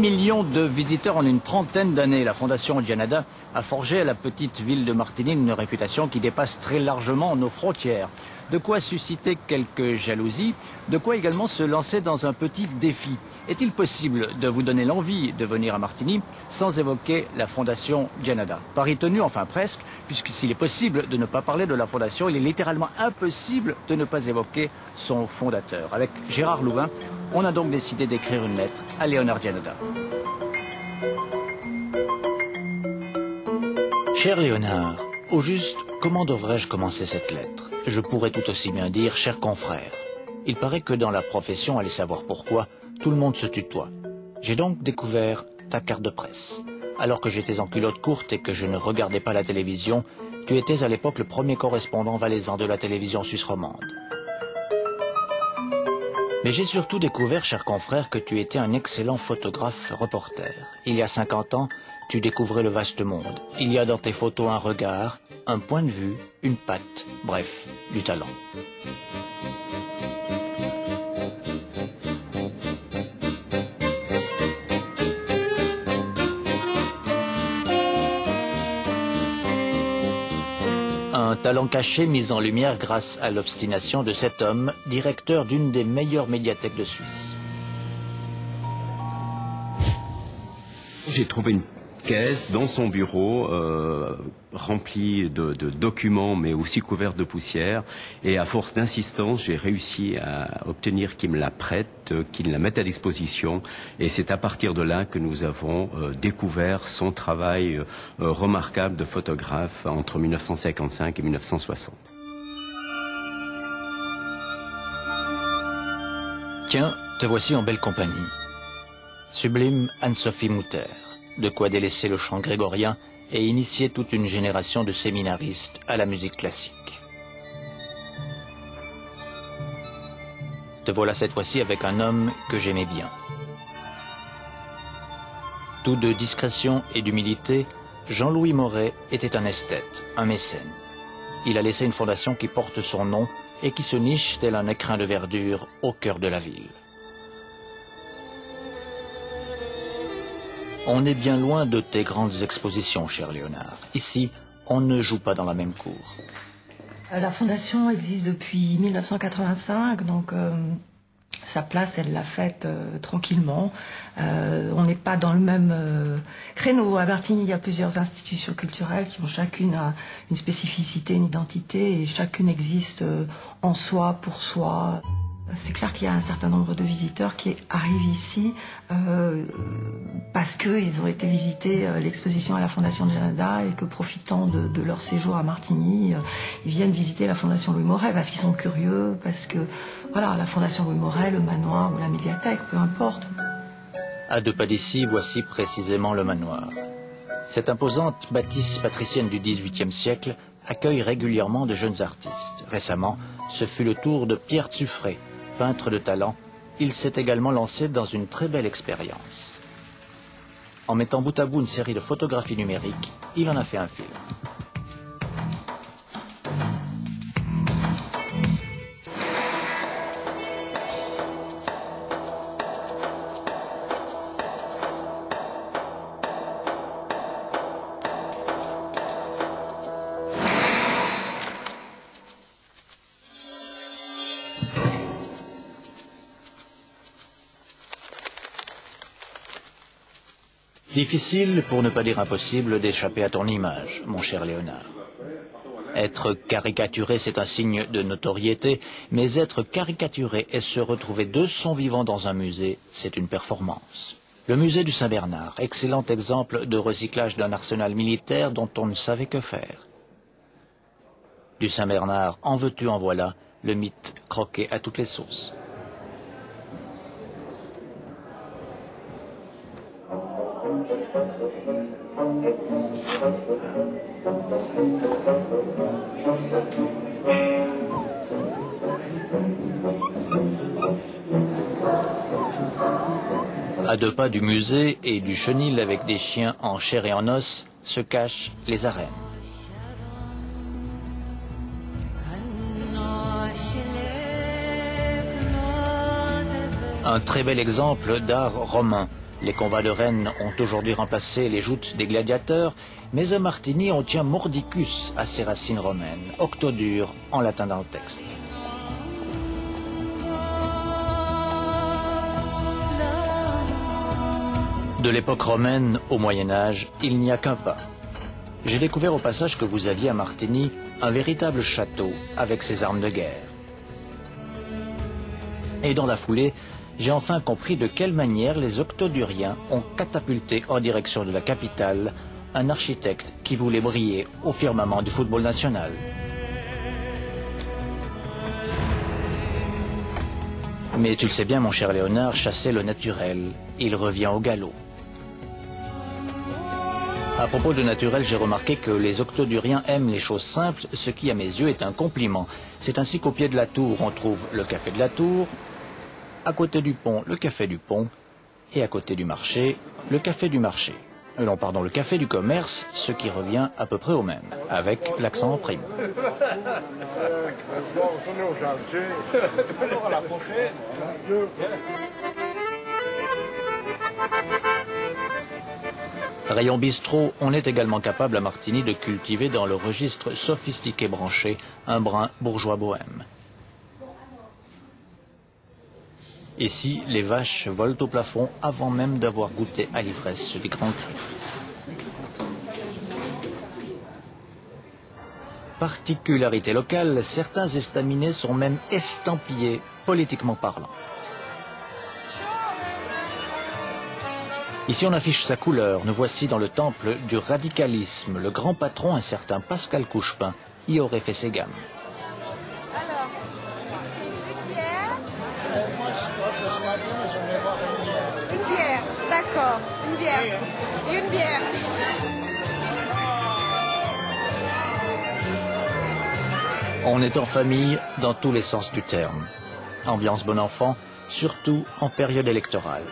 millions de visiteurs en une trentaine d'années. La Fondation Gianada a forgé à la petite ville de Martigny une réputation qui dépasse très largement nos frontières. De quoi susciter quelques jalousies, de quoi également se lancer dans un petit défi. Est-il possible de vous donner l'envie de venir à Martigny sans évoquer la Fondation Gianada? Pari tenu, enfin presque, puisque s'il est possible de ne pas parler de la Fondation, il est littéralement impossible de ne pas évoquer son fondateur. Avec Gérard Louvain, on a donc décidé d'écrire une lettre à Leonard Gianada. Cher Léonard, au juste, comment devrais-je commencer cette lettre? Je pourrais tout aussi bien dire « cher confrère ». Il paraît que dans la profession, allez savoir pourquoi, tout le monde se tutoie. J'ai donc découvert ta carte de presse. Alors que j'étais en culotte courte et que je ne regardais pas la télévision, tu étais à l'époque le premier correspondant valaisan de la télévision suisse romande. Mais j'ai surtout découvert, cher confrère, que tu étais un excellent photographe-reporter. Il y a 50 ans, tu découvrais le vaste monde. Il y a dans tes photos un regard, un point de vue, une patte, bref, du talent. Un talent caché mis en lumière grâce à l'obstination de cet homme, directeur d'une des meilleures médiathèques de Suisse. J'ai trouvé une caisse dans son bureau remplie de documents mais aussi couverte de poussière, et à force d'insistance j'ai réussi à obtenir qu'il me la prête, qu'il la mette à disposition, et c'est à partir de là que nous avons découvert son travail remarquable de photographe entre 1955 et 1960. Tiens, te voici en belle compagnie. Sublime Anne-Sophie Mutter. De quoi délaisser le chant grégorien et initier toute une génération de séminaristes à la musique classique. Te voilà cette fois-ci avec un homme que j'aimais bien. Tout de discrétion et d'humilité, Jean-Louis Moret était un esthète, un mécène. Il a laissé une fondation qui porte son nom et qui se niche tel un écrin de verdure au cœur de la ville. On est bien loin de tes grandes expositions, cher Léonard. Ici, on ne joue pas dans la même cour. La fondation existe depuis 1985, donc sa place, elle l'a faite tranquillement. On n'est pas dans le même créneau. À Martigny, il y a plusieurs institutions culturelles qui ont chacune une spécificité, une identité, et chacune existe en soi, pour soi. C'est clair qu'il y a un certain nombre de visiteurs qui arrivent ici parce qu'ils ont été visiter l'exposition à la Fondation Gianada, et que, profitant de leur séjour à Martigny, ils viennent visiter la Fondation Louis Moret parce qu'ils sont curieux, parce que voilà, la Fondation Louis Moret, le manoir ou la médiathèque, peu importe. À 2 pas d'ici, voici précisément le manoir. Cette imposante bâtisse patricienne du XVIIIe siècle accueille régulièrement de jeunes artistes. Récemment, ce fut le tour de Pierre Tuffret. Peintre de talent, il s'est également lancé dans une très belle expérience. En mettant bout à bout une série de photographies numériques, il en a fait un film. Difficile, pour ne pas dire impossible, d'échapper à ton image, mon cher Léonard. Être caricaturé, c'est un signe de notoriété, mais être caricaturé et se retrouver de son vivant dans un musée, c'est une performance. Le musée du Saint-Bernard, excellent exemple de recyclage d'un arsenal militaire dont on ne savait que faire. Du Saint-Bernard, en veux-tu, en voilà, le mythe croqué à toutes les sauces. À 2 pas du musée et du chenil avec des chiens en chair et en os se cachent les arènes. Un très bel exemple d'art romain, Les combats de reines ont aujourd'hui remplacé les joutes des gladiateurs, mais à Martigny, on tient mordicus à ses racines romaines, octodur en latin dans le texte. De l'époque romaine au Moyen-Âge, il n'y a qu'un pas. J'ai découvert au passage que vous aviez à Martigny un véritable château avec ses armes de guerre. Et dans la foulée, j'ai enfin compris de quelle manière les octoduriens ont catapulté en direction de la capitale un architecte qui voulait briller au firmament du football national. Mais tu le sais bien, mon cher Léonard, chasser le naturel, il revient au galop. À propos de naturel, j'ai remarqué que les octoduriens aiment les choses simples, ce qui à mes yeux est un compliment. C'est ainsi qu'au pied de la tour, on trouve le café de la tour, à côté du pont, le café du pont, et à côté du marché, le café du marché. Non, pardon, le café du commerce, ce qui revient à peu près au même, avec l'accent en prime. Rayon bistrot, on est également capable à Martigny de cultiver dans le registre sophistiqué branché un brin bourgeois bohème. Ici, les vaches volent au plafond avant même d'avoir goûté à l'ivresse des grands crus. Particularité locale, certains estaminets sont même estampillés, politiquement parlant. Ici, on affiche sa couleur. Nous voici dans le temple du radicalisme. Le grand patron, un certain Pascal Couchepin, y aurait fait ses gammes. Alors, ici, une bière. Moi, je suis bien, mais j'aimerais boire une bière. Une bière, d'accord. Une bière. Et une bière. On est en famille dans tous les sens du terme. Ambiance bon enfant, surtout en période électorale.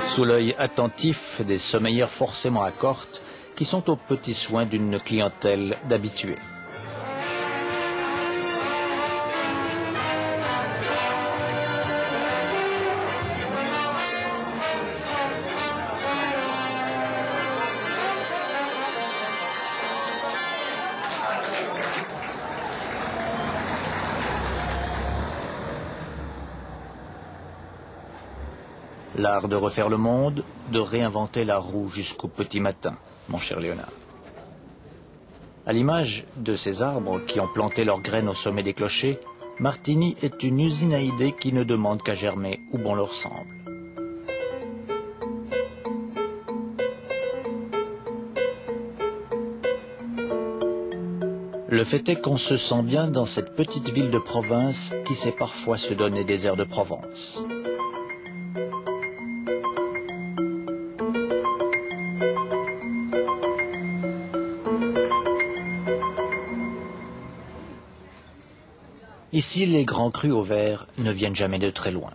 Sous l'œil attentif des sommeilleurs forcément à corte, qui sont aux petits soins d'une clientèle d'habitués. L'art de refaire le monde, de réinventer la roue jusqu'au petit matin, mon cher Léonard. À l'image de ces arbres qui ont planté leurs graines au sommet des clochers, Martigny est une usine à idées qui ne demande qu'à germer où bon leur semble. Le fait est qu'on se sent bien dans cette petite ville de province qui sait parfois se donner des airs de Provence. Ici, les grands crus au vert ne viennent jamais de très loin.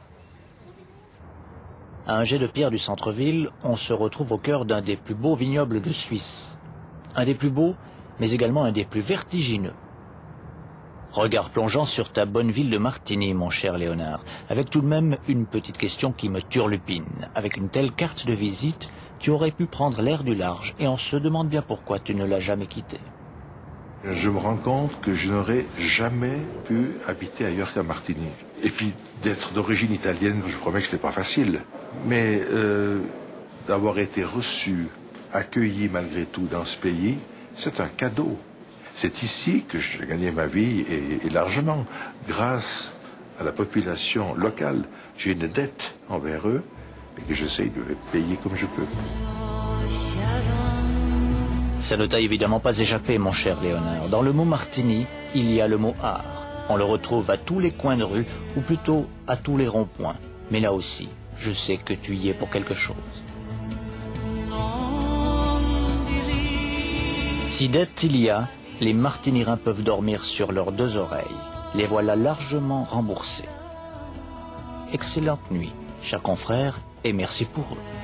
À un jet de pierre du centre-ville, on se retrouve au cœur d'un des plus beaux vignobles de Suisse. Un des plus beaux, mais également un des plus vertigineux. Regard plongeant sur ta bonne ville de Martigny, mon cher Léonard, avec tout de même une petite question qui me turlupine. Avec une telle carte de visite, tu aurais pu prendre l'air du large, et on se demande bien pourquoi tu ne l'as jamais quitté. Je me rends compte que je n'aurais jamais pu habiter ailleurs qu'à Martigny. Et puis, d'être d'origine italienne, je promets que c'était pas facile. Mais d'avoir été reçu, accueilli malgré tout dans ce pays, c'est un cadeau. C'est ici que j'ai gagné ma vie et largement. Grâce à la population locale, j'ai une dette envers eux et que j'essaye de payer comme je peux. Ça ne t'a évidemment pas échappé, mon cher Léonard. Dans le mot Martigny, il y a le mot art. On le retrouve à tous les coins de rue, ou plutôt à tous les ronds-points. Mais là aussi, je sais que tu y es pour quelque chose. Si dette il y a, les Martignirains peuvent dormir sur leurs deux oreilles. Les voilà largement remboursés. Excellente nuit, chers confrères, et merci pour eux.